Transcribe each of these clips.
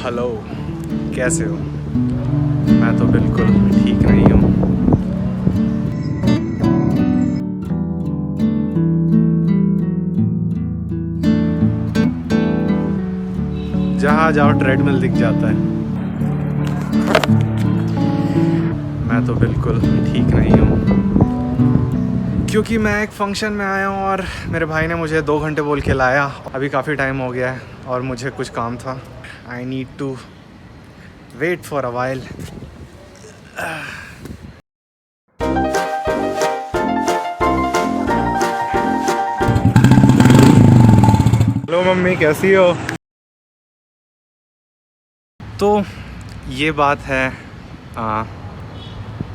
Hello, कैसे हो? मैं तो बिल्कुल ठीक नहीं हूँ। जहाँ जाओ ट्रेडमिल दिख जाता है। मैं तो बिल्कुल ठीक नहीं हूँ क्योंकि मैं एक फंक्शन में आया हूँ और मेरे भाई ने मुझे 2 घंटे बोल के लाया। अभी काफ़ी टाइम हो गया है और मुझे कुछ काम था। I need to wait for a while. Hello mummy, कैसी हो? तो ये बात है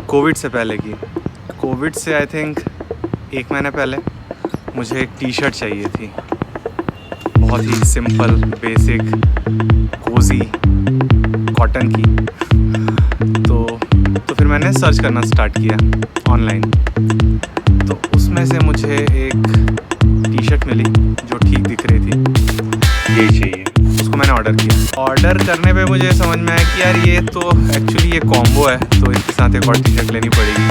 कोविड से पहले की। कोविड से आई थिंक 1 महीने पहले मुझे एक टी शर्ट चाहिए थी, बहुत ही सिंपल, बेसिक, कोजी, कॉटन की। तो फिर मैंने सर्च करना स्टार्ट किया ऑनलाइन। तो उसमें से मुझे एक टी शर्ट मिली जो ठीक दिख रही थी, यही चाहिए। उसको मैंने ऑर्डर किया। ऑर्डर करने पे मुझे समझ में आया कि यार ये तो एक्चुअली ये कॉम्बो है, तो इसके साथ एक और टी शर्ट लेनी पड़ेगी।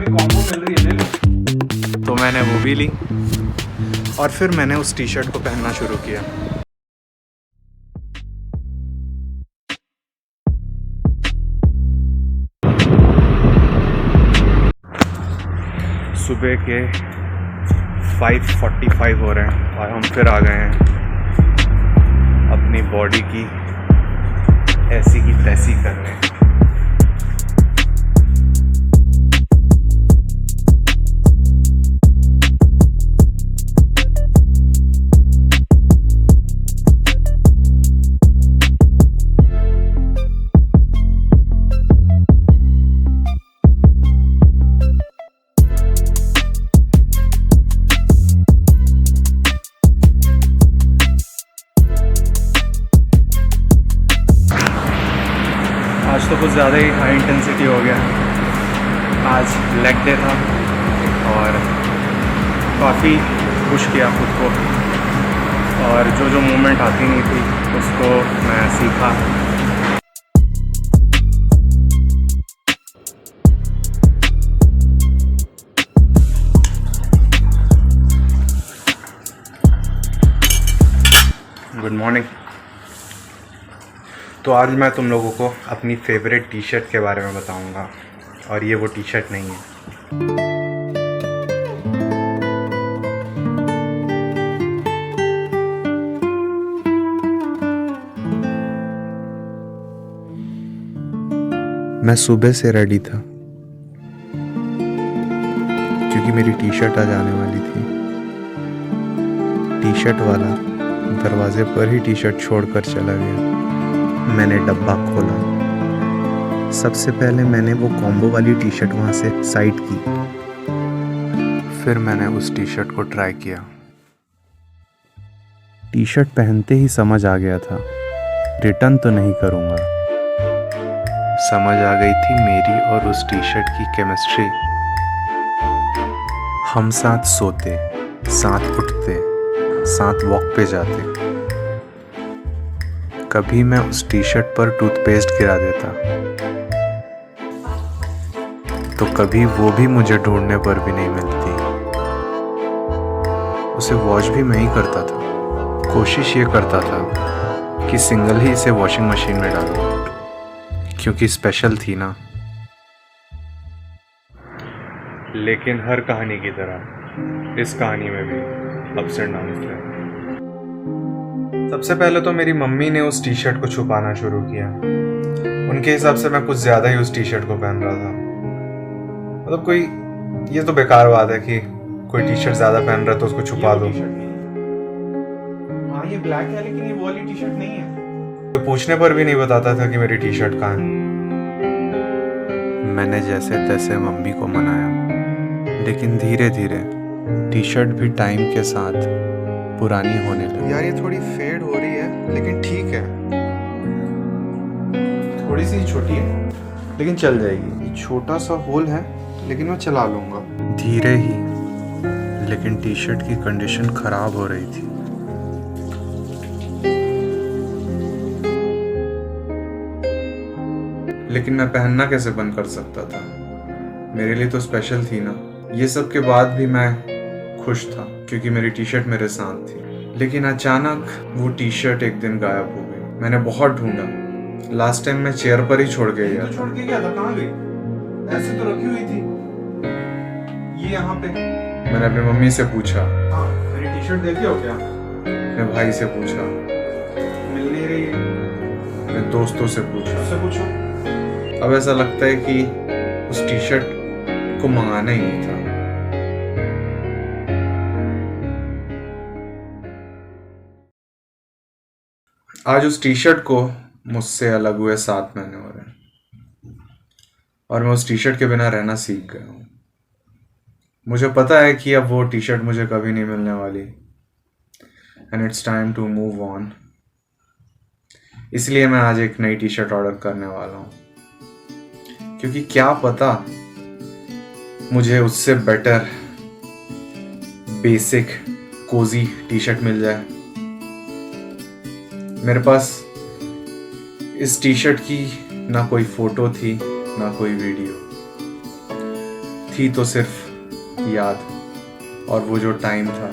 कॉम्बो मिल रही है, ले लो। तो मैंने वो भी ली और फिर मैंने उस टी शर्ट को पहनना शुरू किया। सुबह के 5:45 हो रहे हैं और हम फिर आ गए हैं अपनी बॉडी की ऐसी की तैसी करने। आज तो कुछ ज़्यादा ही हाई इंटेंसिटी हो गया। आज लेग डे था और काफ़ी पुश किया खुद को, और जो मूवमेंट आती नहीं थी उसको मैं सीखा। Good morning. तो आज मैं तुम लोगों को अपनी फेवरेट टी शर्ट के बारे में बताऊंगा, और ये वो टी शर्ट नहीं है। मैं सुबह से रेडी था क्योंकि मेरी टी शर्ट आज आने वाली थी। टी शर्ट वाला दरवाजे पर ही टी शर्ट छोड़कर चला गया। मैंने डब्बा खोला। सबसे पहले मैंने वो कॉम्बो वाली टी शर्ट वहाँ से साइड की। फिर मैंने उस टी शर्ट को ट्राई किया। टी शर्ट पहनते ही समझ आ गया था, रिटर्न तो नहीं करूँगा। समझ आ गई थी मेरी और उस टी शर्ट की केमिस्ट्री। हम साथ सोते, साथ उठते, साथ वॉक पे जाते। कभी मैं उस टी शर्ट पर टूथपेस्ट गिरा देता, तो कभी वो भी मुझे ढूंढने पर भी नहीं मिलती। उसे वॉश भी मैं ही करता था। कोशिश ये करता था कि सिंगल ही इसे वॉशिंग मशीन में डालूं, क्योंकि स्पेशल थी ना। लेकिन हर कहानी की तरह इस कहानी में भी अप्स एंड डाउन्स थे। सबसे पहले तो मेरी मम्मी ने उस टी शर्ट को छुपाना शुरू किया। उनके हिसाब से मैं कुछ ज़्यादा ही उस टी शर्ट को पहन रहा था। मतलब कोई, ये तो बेकार बात है कि कोई टी शर्ट ज़्यादा पहन रहा है तो उसको छुपा दो। हाँ, ये ब्लैक है लेकिन ये वो वाली टी शर्ट नहीं है। तो पूछने पर भी नहीं बताता था कि मेरी टी शर्ट कहाँ है। मैंने जैसे तैसे मम्मी को मनाया, लेकिन धीरे धीरे टी शर्ट भी टाइम के साथ पुरानी होने लगी। यार ये थोड़ी फेड हो रही है लेकिन ठीक है, थोड़ी सी छोटी है लेकिन चल जाएगी। छोटा सा होल है लेकिन मैं चला लूँगा। धीरे ही, लेकिन टी शर्ट की कंडीशन ख़राब हो रही थी। लेकिन मैं पहनना कैसे बंद कर सकता था? मेरे लिए तो स्पेशल थी ना। ये सब के बाद भी मैं खुश था क्योंकि मेरी टी शर्ट मेरे साथ थी। लेकिन अचानक वो टी शर्ट एक दिन गायब हो गई। मैंने बहुत ढूंढा। लास्ट टाइम मैं चेयर पर ही छोड़ के गया। छोड़ के गया था, कहाँ गई? ऐसे तो रखी हुई थी ये यहाँ पे। मैंने अपनी मम्मी से पूछा, हाँ, मेरी टी शर्ट देखे हो क्या? अपने भाई से पूछा, मिल नहीं रही है। अपने दोस्तों से पूछा। उससे पूछो। अब ऐसा लगता है कि उस टी शर्ट को मंगाना ही नहीं था। आज उस टी शर्ट को मुझसे अलग हुए 7 महीने हो रहे हैं और मैं उस टी शर्ट के बिना रहना सीख गया हूँ। मुझे पता है कि अब वो टी शर्ट मुझे कभी नहीं मिलने वाली and it's time to move on. इसलिए मैं आज एक नई टी शर्ट ऑर्डर करने वाला हूँ, क्योंकि क्या पता मुझे उससे better basic cozy T shirt मिल जाए। मेरे पास इस टी शर्ट की ना कोई फोटो थी ना कोई वीडियो थी, तो सिर्फ याद। और वो जो टाइम था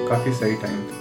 काफी सही टाइम था।